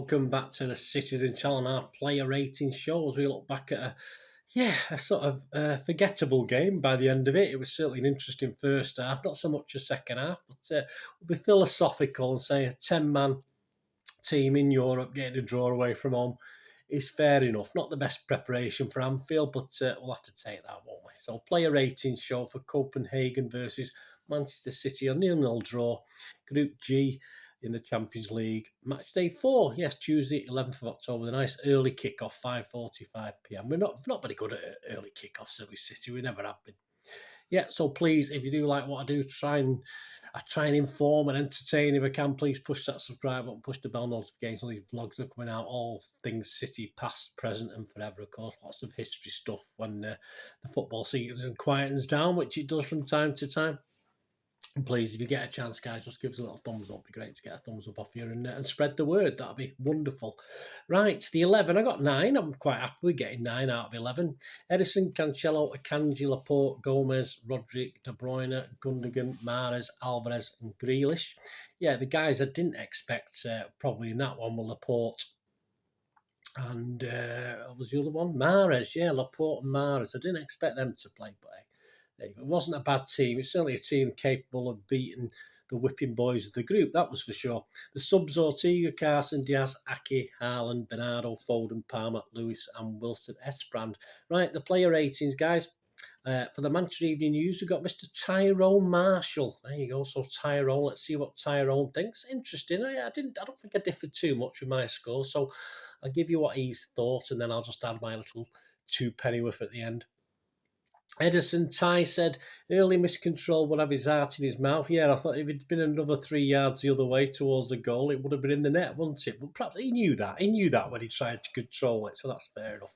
welcome back to the Citizen Channel, our player rating show. As we look back at a sort of forgettable game by the end of it. It was certainly an interesting first half, not so much a second half, but we'll be philosophical and say a 10-man team in Europe getting a draw away from home is fair enough. Not the best preparation for Anfield, but we'll have to take that, won't we? So player rating show for Copenhagen versus Manchester City, a 0-0 draw. Group G in the Champions League. Match day 4, yes, Tuesday, 11th of October. A nice early kick-off, 5:45 p.m. We're not very good at early kick-offs at City. We never have been. Yeah, so please, if you do like what I do, I try and inform and entertain. If I can, please push that subscribe button, push the bell notifications. All these vlogs are coming out, all things City, past, present, and forever. Of course, lots of history stuff when the football season quietens down, which it does from time to time. And please, if you get a chance, guys, just give us a little thumbs up. It'd be great to get a thumbs up off you and spread the word. That'd be wonderful. Right, the 11. I got 9. I'm quite happy with getting 9 out of 11. Edison, Cancelo, Akanji, Laporte, Gomez, Rodrigue, De Bruyne, Gundogan, Mahrez, Alvarez, and Grealish. Yeah, the guys I didn't expect probably in that one were Laporte and what was the other one? Mahrez. Yeah, Laporte and Mahrez. I didn't expect them to play, but it wasn't a bad team. It's certainly a team capable of beating the whipping boys of the group, that was for sure. The subs: Ortega, Carson, Diaz, Ake, Haaland, Bernardo, Foden, Palmer, Lewis, and Wilson Esbrand. Right, the player ratings, guys. For the Manchester Evening News, we've got Mr. Tyrone Marshall. There you go. So Tyrone, let's see what Tyrone thinks. Interesting. I don't think I differed too much with my score, so I'll give you what he's thought, and then I'll just add my little 2 pennyworth at the end. Edison Ty said, early miscontrol would have his heart in his mouth. Yeah, I thought if it'd been another 3 yards the other way towards the goal, it would have been in the net, wouldn't it? But perhaps he knew that. He knew that when he tried to control it, so that's fair enough.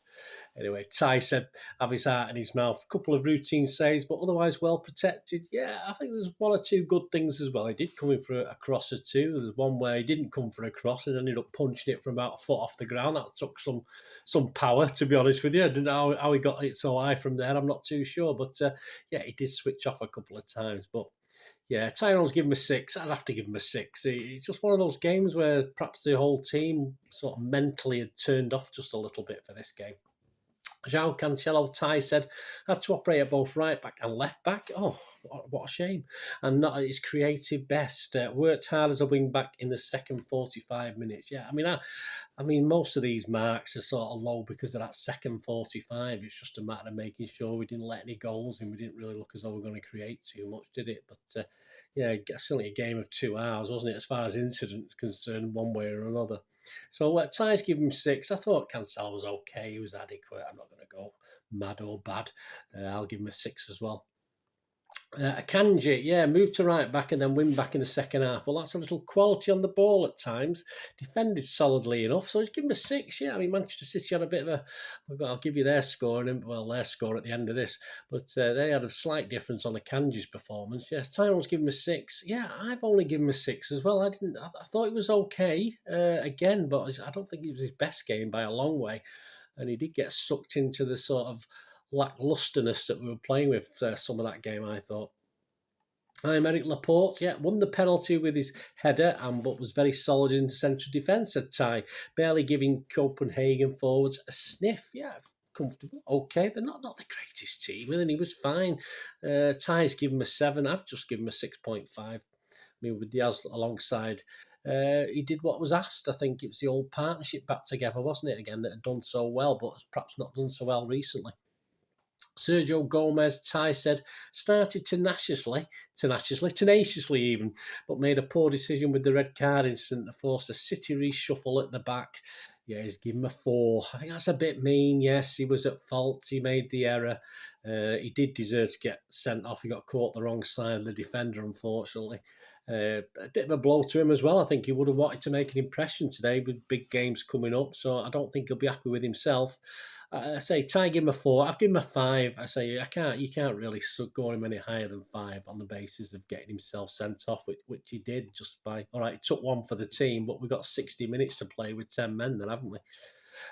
Anyway, Ty said, have his heart in his mouth. A couple of routine saves, but otherwise well protected. Yeah, I think there's 1 or 2 good things as well. He did come in for a cross or two. There's one where he didn't come for a cross and ended up punching it from about a foot off the ground. That took some power, to be honest with you. I don't know how he got it so high from there. I'm not too sure. But, yeah, he did switch off a couple of times. But, yeah, Tyrone's given him a 6. I'd have to give him a 6. It's just one of those games where perhaps the whole team sort of mentally had turned off just a little bit for this game. João Cancelo, Ty said, had to operate at both right back and left back. Oh, what a shame. And not at his creative best. Worked hard as a wing back in the second 45 minutes. Yeah, I mean, most of these marks are sort of low because of that second 45. It's just a matter of making sure we didn't let any goals in. We didn't really look as though we were going to create too much, did it? But, yeah, certainly a game of 2 hours, wasn't it, as far as incidents concerned, one way or another. So Ty's given him 6. I thought Cancelo was okay. He was adequate. I'm not going to go mad or bad. I'll give him a 6 as well. Akanji, yeah, moved to right back and then win back in the second half. Well, that's a little quality on the ball at times. Defended solidly enough, so he's given him a 6. Yeah, I mean, Manchester City had a bit of I'll give you their score, their score at the end of this. But they had a slight difference on Akanji's performance. Yes, Tyrone's given him a 6. Yeah, I've only given him a 6 as well. I thought it was okay again, but I don't think it was his best game by a long way. And he did get sucked into the sort of lacklusterness that we were playing with some of that game, I thought. Aymeric Laporte, yeah, won the penalty with his header but was very solid in central defence at Ty, barely giving Copenhagen forwards a sniff. Yeah, comfortable. Okay, they're not the greatest team, and he was fine. Ty's given him a 7. I've just given him a 6.5. I mean, with Diaz alongside, he did what was asked. I think it was the old partnership back together, wasn't it, again, that had done so well, but has perhaps not done so well recently. Sergio Gomez, Ty said, started tenaciously even, but made a poor decision with the red card incident that forced a City reshuffle at the back. Yeah, he's given him a 4. I think that's a bit mean. Yes, he was at fault. He made the error. He did deserve to get sent off. He got caught the wrong side of the defender, unfortunately. A bit of a blow to him as well. I think he would have wanted to make an impression today with big games coming up, so I don't think he'll be happy with himself. I say Ty, give him a 4. I've given him a 5. I say you can't really score him any higher than 5 on the basis of getting himself sent off, which he did just by. All right, he took 1 for the team, but we've got 60 minutes to play with 10 men then, haven't we?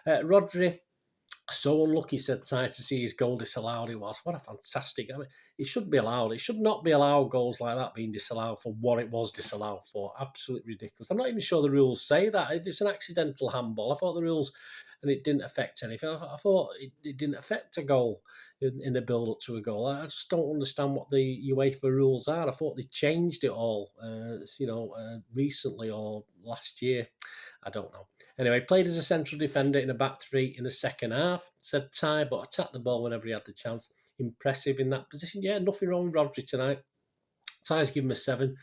Rodri, So unlucky, said Ty, to see his goal disallowed. It was. What a fantastic. I mean, it shouldn't be allowed. It should not be allowed, goals like that being disallowed for what it was disallowed for. Absolutely ridiculous. I'm not even sure the rules say that. If it's an accidental handball, I thought the rules, and it didn't affect anything. I thought it didn't affect a goal in the build up to a goal. I just don't understand what the UEFA rules are. I thought they changed it all, recently or last year. I don't know. Anyway, played as a central defender in a back three in the second half, said Ty, but attacked the ball whenever he had the chance. Impressive in that position. Yeah, nothing wrong with Rodri tonight. Ty's given him a 7.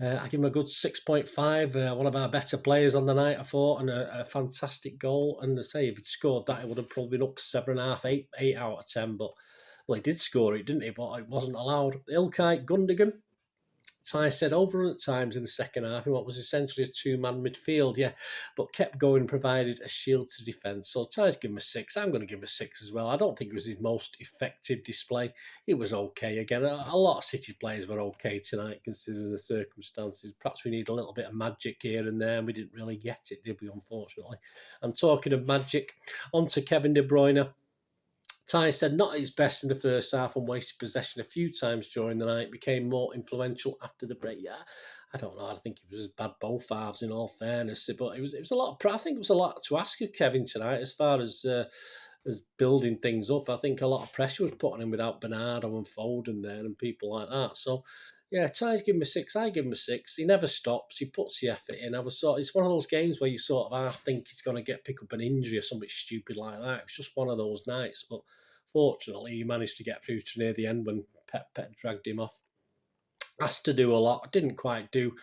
I give him a good 6.5. One of our better players on the night, I thought, and a fantastic goal. And I say, if he'd scored that, it would have probably been up 7.5, 8 out of 10. But, well, he did score it, didn't he? But it wasn't allowed. Ilkay Gundogan, Ty said, over at times in the second half in what was essentially a two-man midfield, yeah, but kept going, provided a shield to defence. So Ty's given him a 6. I'm going to give him a 6 as well. I don't think it was his most effective display. It was okay. Again, a lot of City players were okay tonight, considering the circumstances. Perhaps we need a little bit of magic here and there, and we didn't really get it, did we, unfortunately? And talking of magic, on to Kevin De Bruyne. Ty said not at his best in the first half and wasted possession a few times during the night, became more influential after the break. Yeah, I don't know. I think it was as bad both halves in all fairness, but it was a lot. I think it was a lot to ask of Kevin tonight as far as building things up. I think a lot of pressure was put on him without Bernardo and Foden there and people like that. So, yeah, Ty's given him a 6. I give him a 6. He never stops. He puts the effort in. It's one of those games where you sort of half think he's going to pick up an injury or something stupid like that. It's just one of those nights. But fortunately, he managed to get through to near the end when Pep dragged him off. Asked to do a lot. Didn't quite do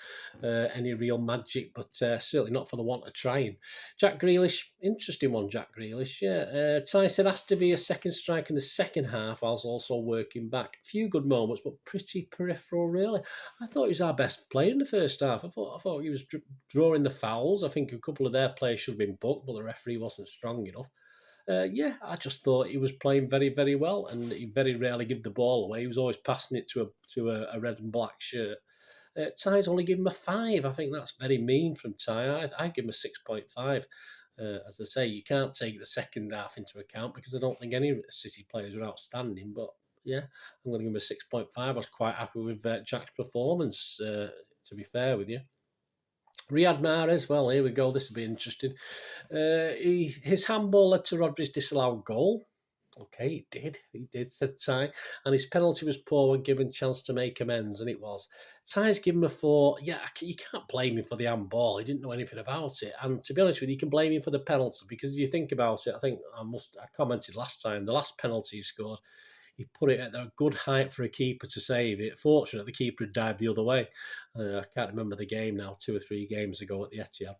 any real magic, but certainly not for the want of trying. Jack Grealish, interesting one, Jack Grealish. Yeah, Ty said has to be a second strike in the second half whilst also working back. A few good moments, but pretty peripheral, really. I thought he was our best player in the first half. I thought he was drawing the fouls. I think a couple of their players should have been booked, but the referee wasn't strong enough. I just thought he was playing very, very well, and he very rarely gave the ball away. He was always passing it to a red and black shirt. Ty's only given him a 5. I think that's very mean from Ty. I give him a 6.5. As I say, you can't take the second half into account because I don't think any City players are outstanding. But yeah, I'm going to give him a 6.5. I was quite happy with Jack's performance, to be fair with you. Riyad Mahrez, well, here we go. This will be interesting. His handball led to Rodri's disallowed goal. Okay, he did, said Ty. And his penalty was poor when given chance to make amends, and it was. Ty's given him a 4. Yeah, you can't blame him for the handball. He didn't know anything about it. And to be honest with you, you can blame him for the penalty because if you think about it, I commented last time, the last penalty he scored, he put it at a good height for a keeper to save it. Fortunately, the keeper had dived the other way. I can't remember the game now, 2 or 3 games ago at the Etihad.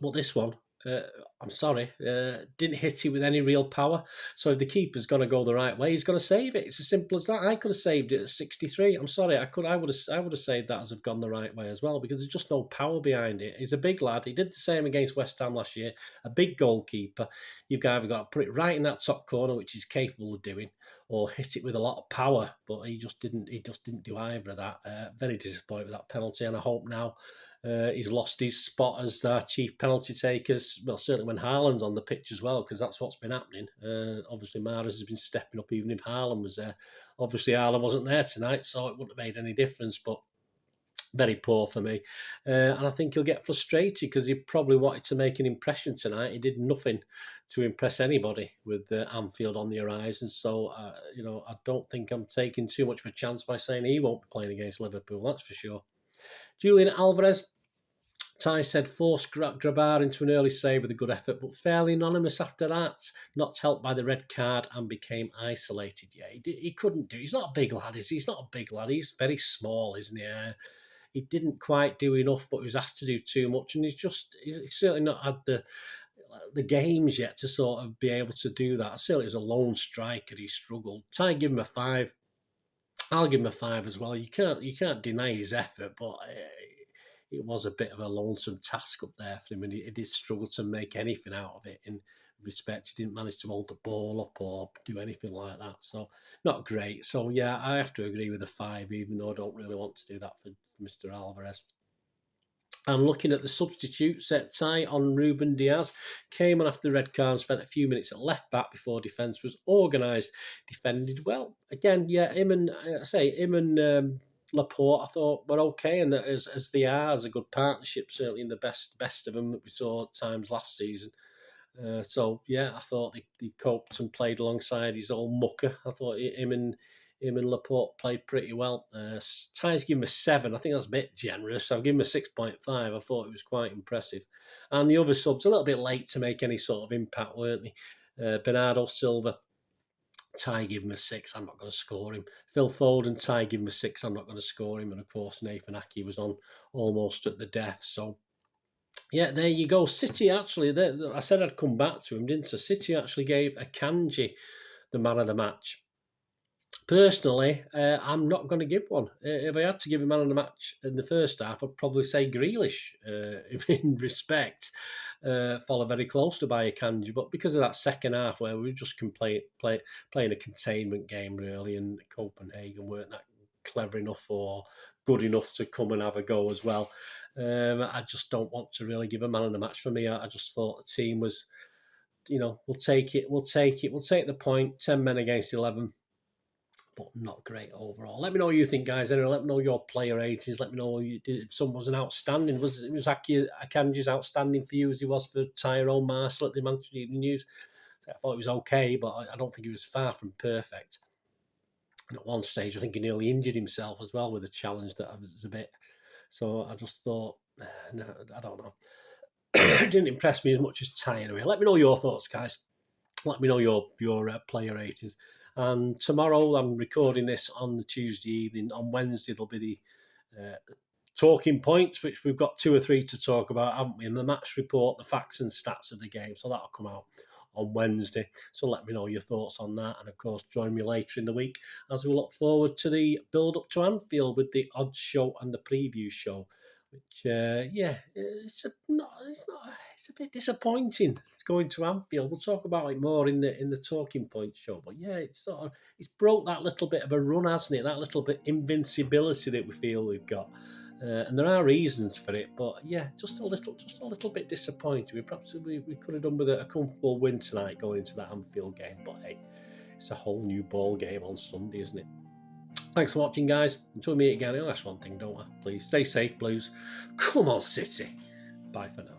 But this one, I'm sorry, didn't hit it with any real power. So if the keeper's got to go the right way, he's got to save it. It's as simple as that. I could have saved it at 63. I'm sorry, I would have saved that as I've gone the right way as well because there's just no power behind it. He's a big lad. He did the same against West Ham last year. A big goalkeeper. You've either got to put it right in that top corner, which he's capable of doing, or hit it with a lot of power. But he just didn't do either of that. Very disappointed with that penalty, and I hope now. He's lost his spot as chief penalty takers. Well, certainly when Haaland's on the pitch as well, because that's what's been happening. Obviously, Mahrez has been stepping up even if Haaland was there. Obviously, Haaland wasn't there tonight, so it wouldn't have made any difference. But very poor for me. And I think he'll get frustrated because he probably wanted to make an impression tonight. He did nothing to impress anybody with Anfield on the horizon. So, I don't think I'm taking too much of a chance by saying he won't be playing against Liverpool, that's for sure. Julian Alvarez, Ty said, forced Grabar into an early save with a good effort, but fairly anonymous after that. Not helped by the red card and became isolated. Yeah, he couldn't do it. He's not a big lad, is he? He's not a big lad. He's very small, isn't he? He didn't quite do enough, but he was asked to do too much, and he's certainly not had the games yet to sort of be able to do that. Certainly as a lone striker, he struggled. Ty give him a 5. I'll give him a 5 as well. You can't deny his effort, but it was a bit of a lonesome task up there for him, and he did struggle to make anything out of it. In respect, he didn't manage to hold the ball up or do anything like that. So not great. So yeah, I have to agree with the 5, even though I don't really want to do that for Mr. Alvarez. And looking at the substitutes, Ty on Ruben Diaz came on after the red card, spent a few minutes at left back before defence was organised, defended well. Again, yeah, him and Laporte, I thought were okay, and that as they are, as a good partnership, certainly in the best of them that we saw at times last season. So yeah, I thought they coped and played alongside his old mucker. I thought him and Laporte played pretty well. Ty's given him a 7. I think that's a bit generous. I'll give him a 6.5. I thought it was quite impressive. And the other subs a little bit late to make any sort of impact, weren't they? Bernardo Silva, Ty give him a 6. I'm not going to score him. Phil Foden, Ty give him a 6. I'm not going to score him. And of course, Nathan Ake was on almost at the death. So yeah, there you go. City actually, I said I'd come back to him, didn't I? City actually gave Akanji the man of the match. Personally, I'm not going to give one. If I had to give a man of the match in the first half, I'd probably say Grealish, in respect, follow very close to Akanji. But because of that second half where we were just playing a containment game, really, and Copenhagen weren't that clever enough or good enough to come and have a go as well. I just don't want to really give a man of the match for me. I just thought the team was, we'll take the point. 10 men against 11. But not great overall. Let me know what you think, guys. Anyway, let me know your player ratings. Let me know if someone was an outstanding. Was Akanji's outstanding for you as he was for Tyrone Marshall at the Manchester Evening News? So I thought it was okay, but I don't think he was far from perfect. And at one stage, I think he nearly injured himself as well with a challenge that was a bit. So I just thought, no, I don't know. It didn't impress me as much as Ty anyway. Let me know your thoughts, guys. Let me know your player ratings. And tomorrow, I'm recording this on the Tuesday evening. On Wednesday, there'll be the talking points, which we've got 2 or 3 to talk about, haven't we? And the match report, the facts and stats of the game. So that'll come out on Wednesday. So let me know your thoughts on that. And of course, join me later in the week as we look forward to the build up to Anfield with the odds show and the preview show. Which, it's a bit disappointing going to Anfield. We'll talk about it more in the talking point show. But yeah, it's broke that little bit of a run, hasn't it? That little bit invincibility that we feel we've got. And there are reasons for it, but yeah, just a little bit disappointing. We could have done with a comfortable win tonight going into that Anfield game. But hey, it's a whole new ball game on Sunday, isn't it? Thanks for watching, guys. Until we meet again, I'll ask one thing, don't I? Please stay safe, Blues. Come on, City. Bye for now.